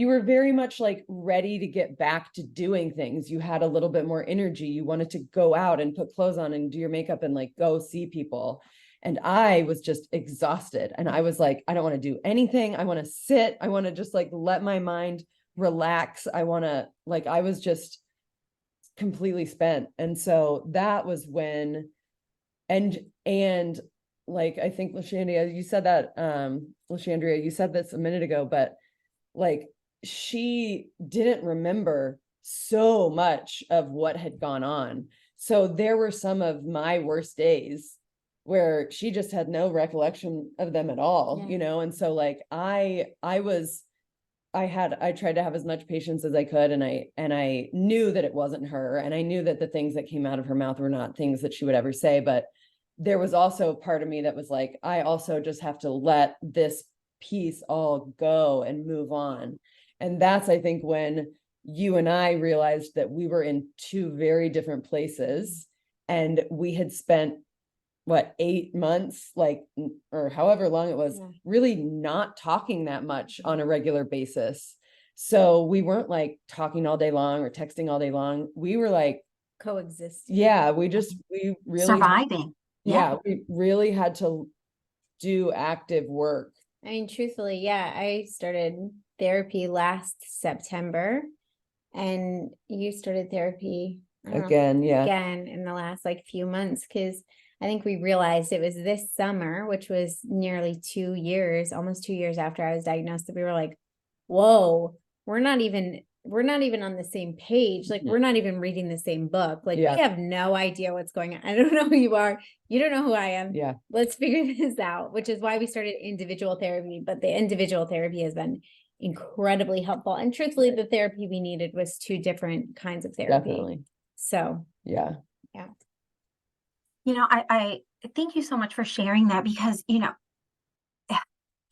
were very much like ready to get back to doing things. You had a little bit more energy. You wanted to go out and put clothes on and do your makeup and like go see people. And I was just exhausted. And I was like, I don't want to do anything. I want to sit. I want to just like let my mind relax. I was just completely spent. And so that was when, and like, I think Lashandria, you said that, Lashandria, you said this a minute ago, but like, she didn't remember so much of what had gone on. So there were some of my worst days where she just had no recollection of them at all, Yeah. And so like, I tried to have as much patience as I could. And I knew that it wasn't her. And I knew that the things that came out of her mouth were not things that she would ever say. But there was also a part of me that was like, I also just have to let this piece all go and move on. And that's, I think, when you and I realized that we were in 2 very different places, and we had spent 8 months, like, or however long it was, really not talking that much on a regular basis. So we weren't like talking all day long or texting all day long. We were like coexisting. Yeah, we really Surviving. Yeah, we really had to do active work. I mean, truthfully, yeah, I started therapy last September, and you started therapy Again, yeah. again in the last like few months, because I think we realized it was this summer, which was nearly 2 years, almost 2 years after I was diagnosed, that we were like, whoa, we're not even on the same page. Like, we're not even reading the same book. Like, we have no idea what's going on. I don't know who you are. You don't know who I am. Yeah. Let's figure this out, which is why we started individual therapy. But the individual therapy has been incredibly helpful. And truthfully, the therapy we needed was 2 different kinds of therapy. Definitely. So, yeah. I thank you so much for sharing that, because,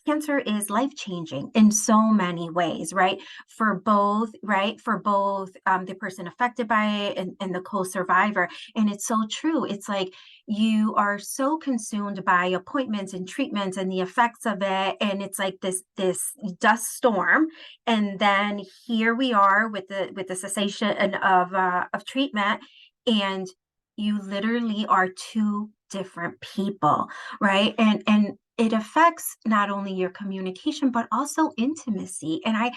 cancer is life-changing in so many ways, right? For both the person affected by it and the co-survivor. And it's so true. It's like you are so consumed by appointments and treatments and the effects of it. And it's like this dust storm. And then here we are with the cessation of treatment, and you literally are 2 different people, right? And it affects not only your communication, but also intimacy. And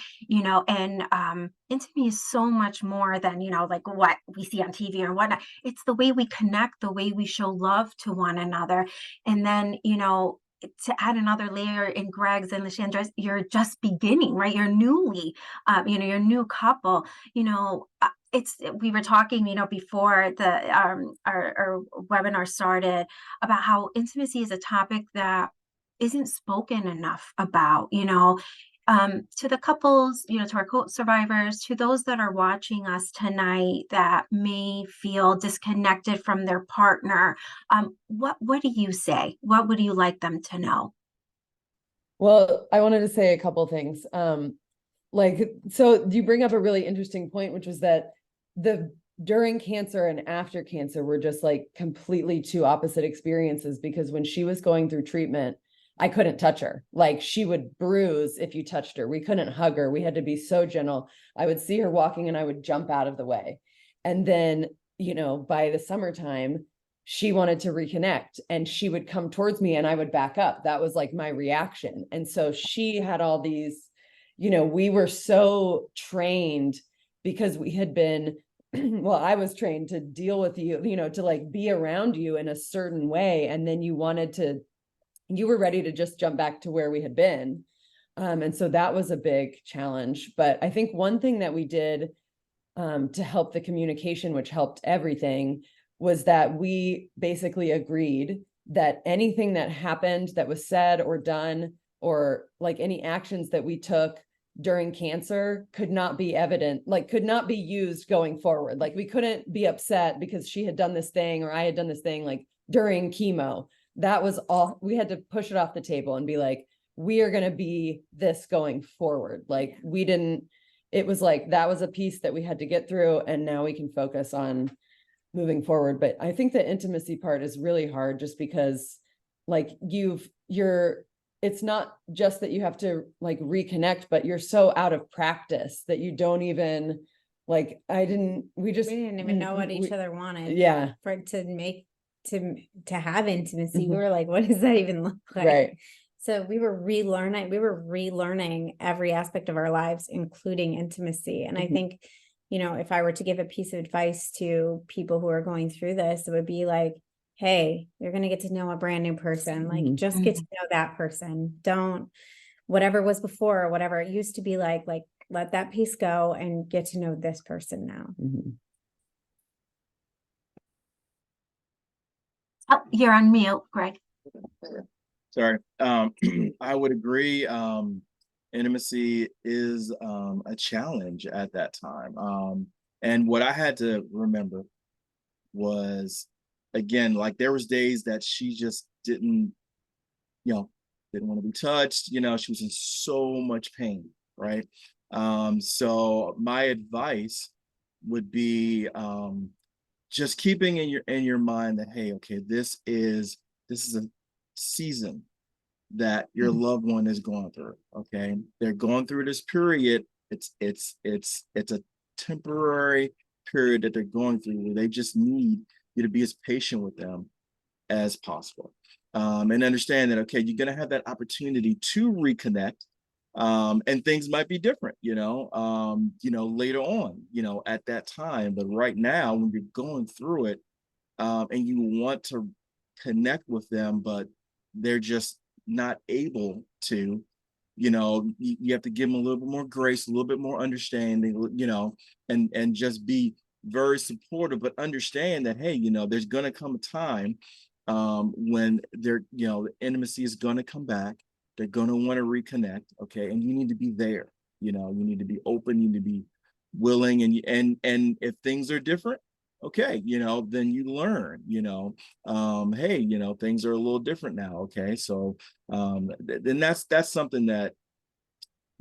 intimacy is so much more than, like what we see on TV or whatnot. It's the way we connect, the way we show love to one another. And then, to add another layer in Greg's and Lashandra's, you're just beginning, right? You're newly, you're a new couple, we were talking, before our webinar started, about how intimacy is a topic that isn't spoken enough about, to the couples, to our co-survivors, to those that are watching us tonight that may feel disconnected from their partner. What do you say? What would you like them to know? Well, I wanted to say a couple things. So you bring up a really interesting point, which was that during cancer and after cancer were just like completely 2 opposite experiences, because when she was going through treatment, I couldn't touch her. Like she would bruise if you touched her. We couldn't hug her. We had to be so gentle. I would see her walking and I would jump out of the way. And then, by the summertime, she wanted to reconnect and she would come towards me and I would back up. That was like my reaction. And so she had all these, we were so trained because we had been, well, I was trained to deal with you, to like be around you in a certain way. And then you were ready to just jump back to where we had been. And so that was a big challenge. But I think one thing that we did to help the communication, which helped everything, was that we basically agreed that anything that happened that was said or done, or like any actions that we took during cancer could not be evident, like could not be used going forward. Like we couldn't be upset because she had done this thing or I had done this thing like during chemo. That was all. We had to push it off the table and be like, we are going to be this going forward. Like it was like, that was a piece that we had to get through. And now we can focus on moving forward. But I think the intimacy part is really hard just because like it's not just that you have to like reconnect, but you're so out of practice that you don't even like, we didn't even know what each other wanted. Yeah. For it to have intimacy. We were like, what does that even look like? Right. So we were relearning every aspect of our lives, including intimacy. And I think, if I were to give a piece of advice to people who are going through this, it would be like, hey, you're going to get to know a brand new person. Like just get to know that person. Don't, whatever was before or whatever it used to be like let that piece go and get to know this person now. Oh, you're on mute, Greg. Sorry. I would agree. Intimacy is a challenge at that time. And what I had to remember was, again, like there was days that she just didn't want to be touched. She was in so much pain, right? So my advice would be just keeping in your mind that, hey, okay, this is a season that your loved one is going through. Okay, they're going through this period. It's a temporary period that they're going through where they just need you to be as patient with them as possible, and understand that, okay, you're going to have that opportunity to reconnect, and things might be different, later on, at that time. But right now, when you're going through it, and you want to connect with them, but they're just not able to, you have to give them a little bit more grace, a little bit more understanding, and just be very supportive, but understand that, hey, there's going to come a time when the intimacy is going to come back. They're going to want to reconnect. Okay. And you need to be there, you need to be open, you need to be willing, and if things are different, okay, then you learn, hey, things are a little different now. Okay. So then that's something that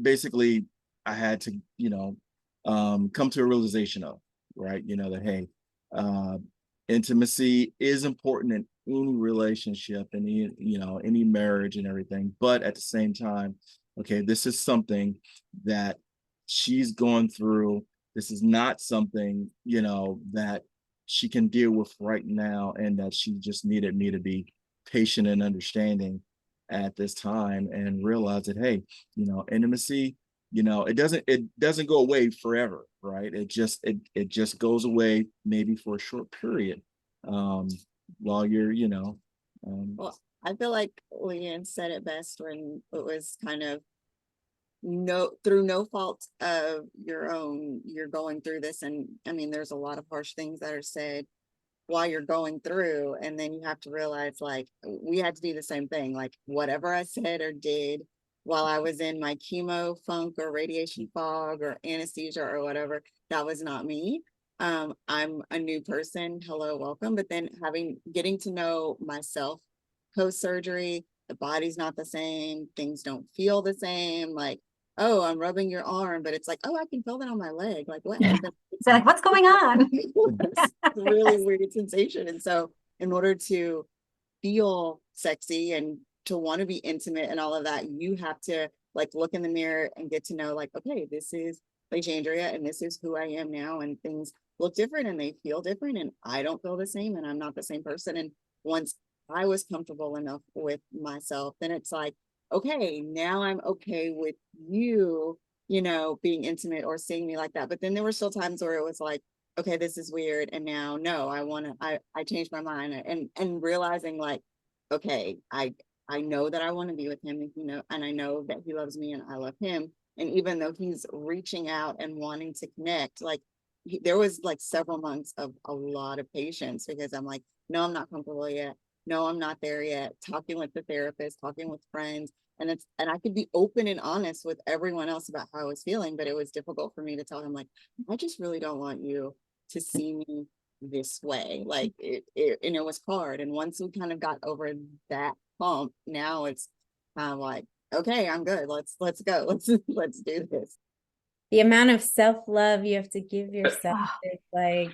basically I had to, come to a realization of, right? That, hey, intimacy is important in any relationship, and any marriage and everything. But at the same time, okay, this is something that she's going through. This is not something, that she can deal with right now, and that she just needed me to be patient and understanding at this time, and realize that, hey, intimacy, it doesn't go away forever, right? It just goes away maybe for a short period, while you're, Well, I feel like Leanne said it best when it was kind of through no fault of your own, you're going through this. And I mean, there's a lot of harsh things that are said while you're going through, and then you have to realize, like, we had to do the same thing. Like, whatever I said or did while I was in my chemo funk or radiation fog or anesthesia or whatever, that was not me. I'm a new person. Hello, welcome. But then getting to know myself post-surgery, the body's not the same, things don't feel the same. Like, oh, I'm rubbing your arm, but it's like, oh, I can feel that on my leg. Like, what happened? So like, what's going on? It's a really weird sensation. And so in order to feel sexy and to want to be intimate and all of that, you have to like look in the mirror and get to know like, okay, this is Andrea and this is who I am now, and things look different and they feel different and I don't feel the same and I'm not the same person. And once I was comfortable enough with myself, then it's like, okay, now I'm okay with you, you know, being intimate or seeing me like that. But then there were still times where it was like, okay, this is weird. And now, no, I changed my mind, and realizing like, okay, I know that I want to be with him, and you know, and I know that he loves me and I love him. And even though he's reaching out and wanting to connect, like there was like several months of a lot of patience, because I'm like, no, I'm not comfortable yet. No, I'm not there yet. Talking with the therapist, talking with friends. And I could be open and honest with everyone else about how I was feeling, but it was difficult for me to tell him like, I just really don't want you to see me this way. Like and it was hard. And once we kind of got over that hump, now it's kind of like, okay, I'm good. Let's go. Let's do this. The amount of self-love you have to give yourself is like,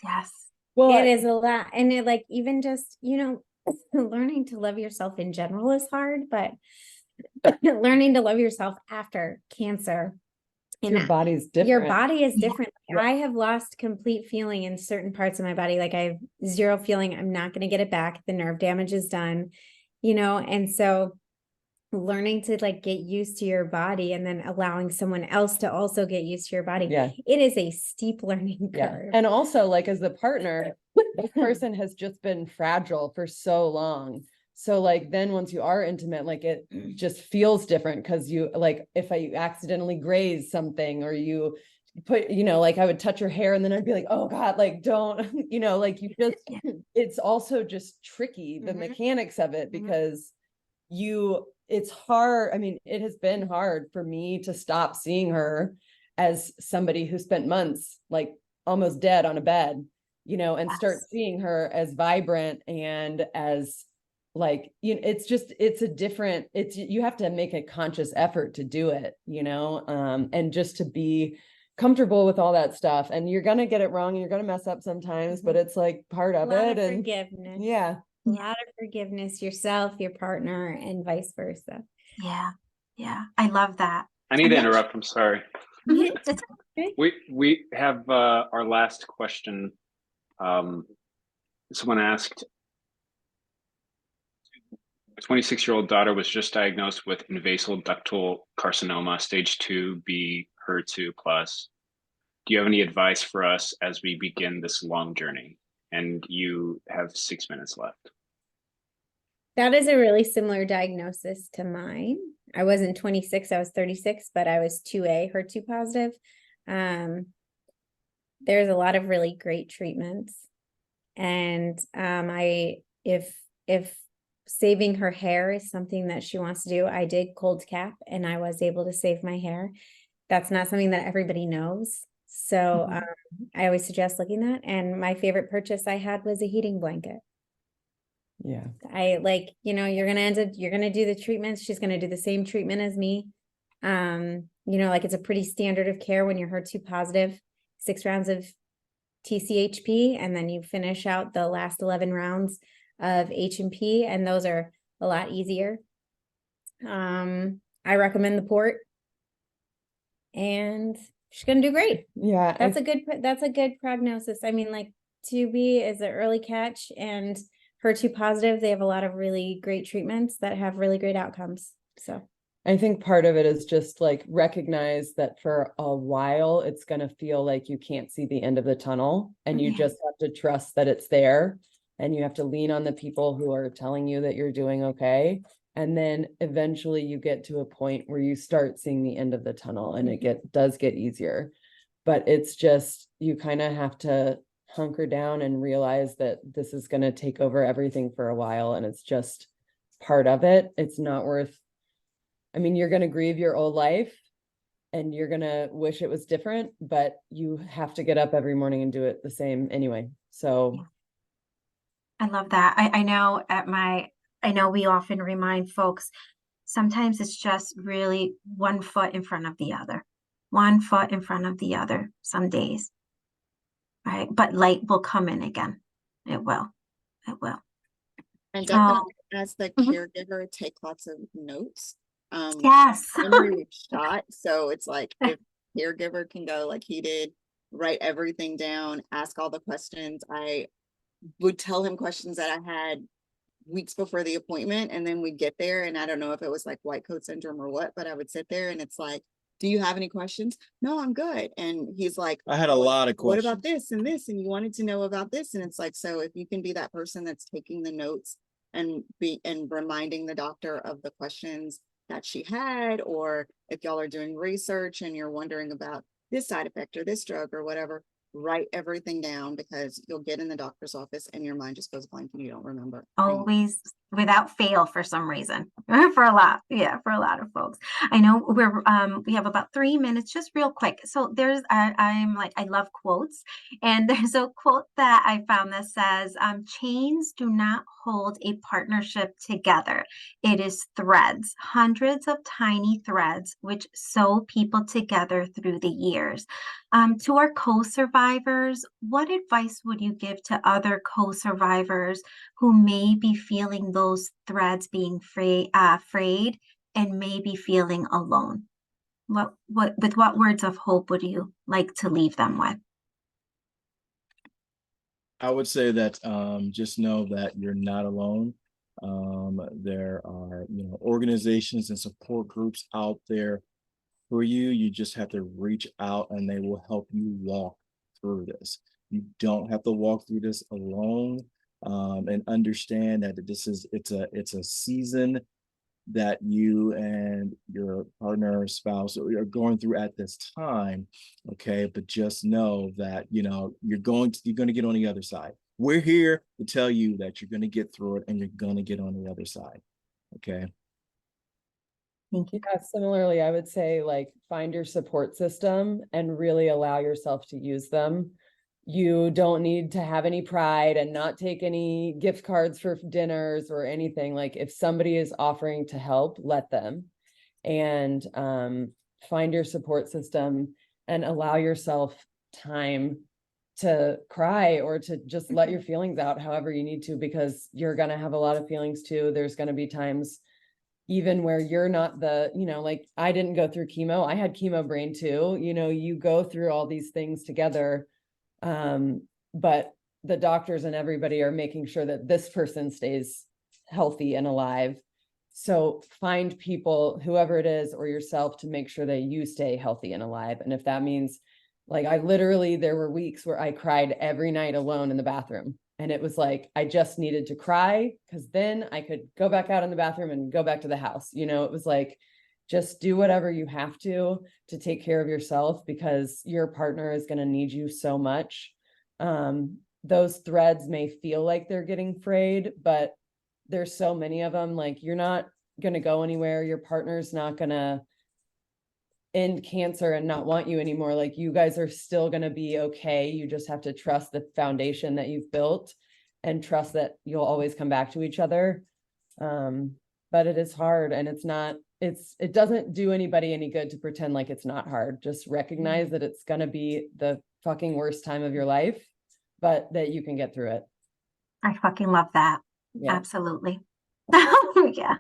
Yes. Well, it is a lot. And it like, even just, you know, learning to love yourself in general is hard, but learning to love yourself after cancer, and your body's different. your body is different. Yeah. I have lost complete feeling in certain parts of my body. Like I have zero feeling. I'm not going to get it back. The nerve damage is done, you know? And so learning to like get used to your body and then allowing someone else to also get used to your body. Yeah. It is a steep learning Yeah. curve. And also like as the partner, this person has just been fragile for so long. So like then once you are intimate, like it just feels different, because you like if I accidentally graze something or you put, you know, like I would touch your hair and then I'd be like, oh God, like don't, you know, like you just, it's also just tricky, the mechanics of it, because it's hard. I mean, it has been hard for me to stop seeing her as somebody who spent months like almost dead on a bed, you know, and start seeing her as vibrant and as like, you know, you have to make a conscious effort to do it, you know, and just to be comfortable with all that stuff. And you're going to get it wrong and you're going to mess up sometimes, but it's like part of it. And forgiveness. Yeah. A lot of forgiveness, yourself, your partner, and vice versa. Yeah. Yeah. I love that. I need to interrupt. I'm sorry. It's Okay. We have our last question. Someone asked, a 26-year-old daughter was just diagnosed with invasive ductal carcinoma, stage 2B, HER2 plus. Do you have any advice for us as we begin this long journey? And you have 6 minutes left. That is a really similar diagnosis to mine. I wasn't 26, I was 36, but I was 2A HER2 positive. There's a lot of really great treatments. And if saving her hair is something that she wants to do, I did cold cap and I was able to save my hair. That's not something that everybody knows. So I always suggest looking at that. And my favorite purchase I had was a heating blanket. Yeah. I like, you know, you're going to do the treatments. She's going to do the same treatment as me. You know, like it's a pretty standard of care when you're HER2 positive, 6 rounds of TCHP, and then you finish out the last 11 rounds of H&P, and those are a lot easier. I recommend the port, and she's going to do great. Yeah. That's a good prognosis. I mean, like 2B is an early catch, and HER2 positive, they have a lot of really great treatments that have really great outcomes. So I think part of it is just like recognize that for a while, it's going to feel like you can't see the end of the tunnel, and you just have to trust that it's there, and you have to lean on the people who are telling you that you're doing okay. And then eventually you get to a point where you start seeing the end of the tunnel, and it does get easier, but it's just, you kind of have to hunker down and realize that this is going to take over everything for a while. And it's just part of it. It's not worth, I mean, you're going to grieve your old life and you're going to wish it was different, but you have to get up every morning and do it the same anyway. So I love that. I know we often remind folks, sometimes it's just really one foot in front of the other, some days, right? But light will come in again. It will. And Oh, definitely as the Mhm. caregiver, take lots of notes. yes. Memory was shot, so it's like if caregiver can go like he did, write everything down, ask all the questions. I would tell him questions that I had weeks before the appointment, and then we'd get there, and I don't know if it was like white coat syndrome or what, but I would sit there and it's like, do you have any questions? No, I'm good. And he's like, I had a lot of what questions. about this and this? And you wanted to know about this. And it's like, so if you can be that person that's taking the notes and reminding the doctor of the questions that she had, or if y'all are doing research and you're wondering about this side effect or this drug or whatever, write everything down, because you'll get in the doctor's office and your mind just goes blank and you don't remember. Always without fail for some reason. For a lot, yeah, for a lot of folks. I know we have about 3 minutes, just real quick. So I'm like, I love quotes, and there's a quote that I found that says, chains do not hold a partnership together. It is threads, hundreds of tiny threads which sew people together through the years. To our co-survivors, what advice would you give to other co-survivors who may be feeling those threads being frayed and may be feeling alone? With what words of hope would you like to leave them with? I would say that just know that you're not alone. There are, organizations and support groups out there for you. You just have to reach out and they will help you walk through this. You don't have to walk through this alone, and understand that it's a season that you and your partner or spouse are going through at this time. Okay, but just know that you're going to get on the other side. We're here to tell you that you're going to get through it and you're going to get on the other side. Okay. Thank you. Yeah, similarly, I would say like find your support system and really allow yourself to use them. You don't need to have any pride and not take any gift cards for dinners or anything. Like if somebody is offering to help, let them. And find your support system and allow yourself time to cry or to just let your feelings out however you need to, because you're going to have a lot of feelings too. There's going to be times even where you're not like I didn't go through chemo. I had chemo brain too. You go through all these things together. But the doctors and everybody are making sure that this person stays healthy and alive. So find people, whoever it is, or yourself, to make sure that you stay healthy and alive. And if that means, like, there were weeks where I cried every night alone in the bathroom. And it was like, I just needed to cry because then I could go back out in the bathroom and go back to the house. It was like, just do whatever you have to take care of yourself, because your partner is going to need you so much. Those threads may feel like they're getting frayed, but there's so many of them. Like, you're not going to go anywhere. Your partner's not going to end cancer and not want you anymore. Like, you guys are still going to be okay. You just have to trust the foundation that you've built and trust that you'll always come back to each other. But it is hard, and it doesn't do anybody any good to pretend like it's not hard. Just recognize that it's going to be the fucking worst time of your life, but that you can get through it. I fucking love that. Yeah. Absolutely. Yeah.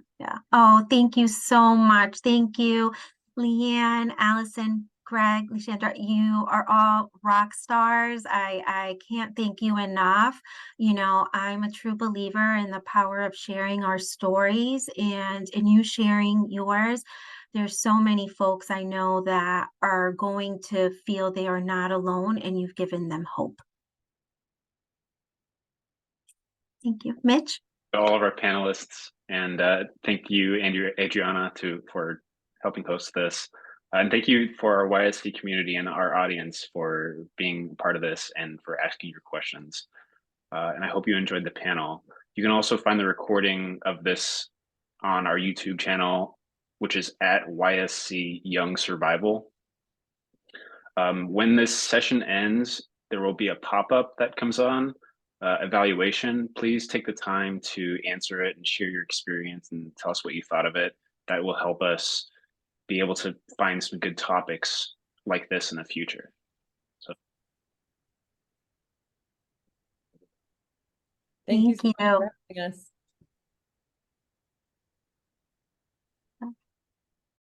Oh, thank you so much. Thank you, Leanne, Allison, Greg, Lishandra. You are all rock stars. I can't thank you enough. I'm a true believer in the power of sharing our stories, and in you sharing yours. There's so many folks I know that are going to feel they are not alone, and you've given them hope. Thank you. Mitch? All of our panelists, and thank you, Adriana, for helping host this. And thank you for our YSC community and our audience for being part of this and for asking your questions. And I hope you enjoyed the panel. You can also find the recording of this on our YouTube channel, which is at YSC Young Survival. When this session ends, there will be a pop-up that comes on, evaluation. Please take the time to answer it and share your experience and tell us what you thought of it. That will help us be able to find some good topics like this in the future. So Thank you so Thank much you. for having us.